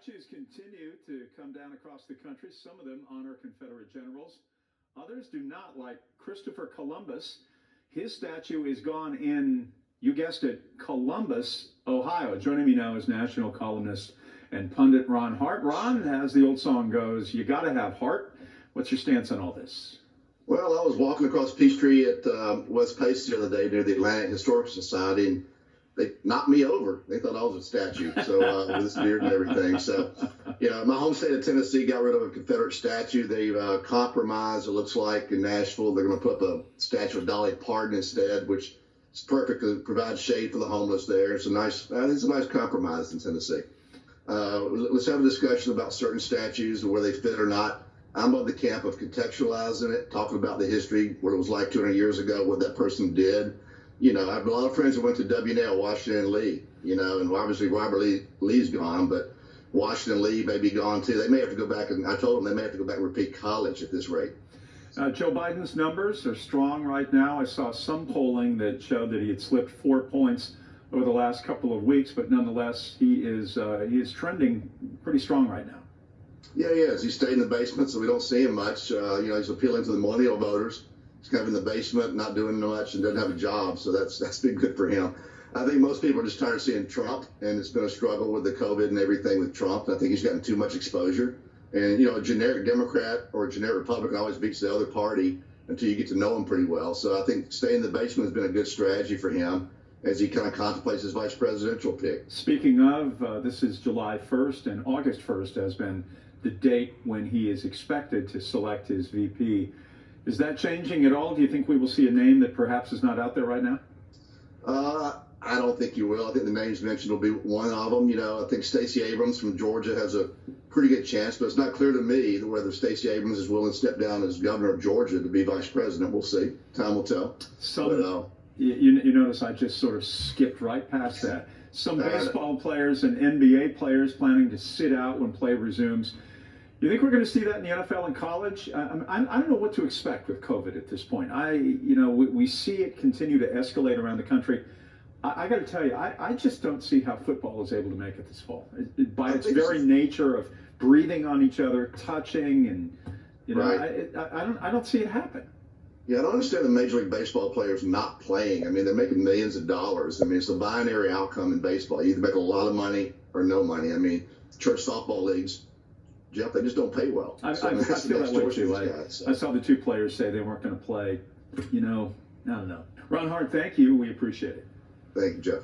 Statues continue to come down across the country. Some of them honor Confederate generals. Others do not, like Christopher Columbus. His statue is gone in, you guessed it, Columbus, Ohio. Joining me now is national columnist and pundit Ron Hart. Ron, as the old song goes, you got to have heart. What's your stance on all this? Well, I was walking across Peachtree at West Pace the other day near the Atlantic Historical Society, and they knocked me over. They thought I was a statue, so with this beard and everything. So, my home state of Tennessee got rid of a Confederate statue. They've compromised, it looks like, in Nashville. They're going to put up a statue of Dolly Parton instead, which is perfect because it provides shade for the homeless there. It's a nice compromise in Tennessee. Let's have a discussion about certain statues and where they fit or not. I'm of the camp of contextualizing it, talking about the history, what it was like 200 years ago, what that person did. I have a lot of friends who went to W&L, Washington Lee, and obviously Robert Lee's gone, but Washington Lee may be gone too. They may have to go back, and I told them they may have to go back and repeat college at this rate. Joe Biden's numbers are strong right now. I saw some polling that showed that he had slipped 4 points over the last couple of weeks, but nonetheless, he is trending pretty strong right now. Yeah, he is. He stayed in the basement, so we don't see him much. He's appealing to the millennial voters. He's kind of in the basement, not doing much, and doesn't have a job, so that's been good for him. I think most people are just tired of seeing Trump, and it's been a struggle with the COVID and everything with Trump. I think he's gotten too much exposure. And, a generic Democrat or a generic Republican always beats the other party until you get to know him pretty well. So I think staying in the basement has been a good strategy for him as he kind of contemplates his vice presidential pick. Speaking of, this is July 1st, and August 1st has been the date when he is expected to select his VP. Is that changing at all? Do you think we will see a name that perhaps is not out there right now? I don't think you will. I think the names mentioned will be one of them. I think Stacey Abrams from Georgia has a pretty good chance, but it's not clear to me whether Stacey Abrams is willing to step down as governor of Georgia to be vice president. We'll see. Time will tell. You notice I just sort of skipped right past that. Some baseball players and NBA players planning to sit out when play resumes. You think we're going to see that in the NFL and college? I don't know what to expect with COVID at this point. We see it continue to escalate around the country. I got to tell you, I just don't see how football is able to make it this fall. By its very nature of breathing on each other, touching, and right. I don't see it happen. Yeah, I don't understand the Major League Baseball players not playing. I mean, they're making millions of dollars. I mean, it's a binary outcome in baseball. You either make a lot of money or no money. I mean, church softball leagues, Jeff, they just don't pay well. I feel that way too. I saw the two players say they weren't going to play. I don't know. Ron Hart, thank you. We appreciate it. Thank you, Jeff.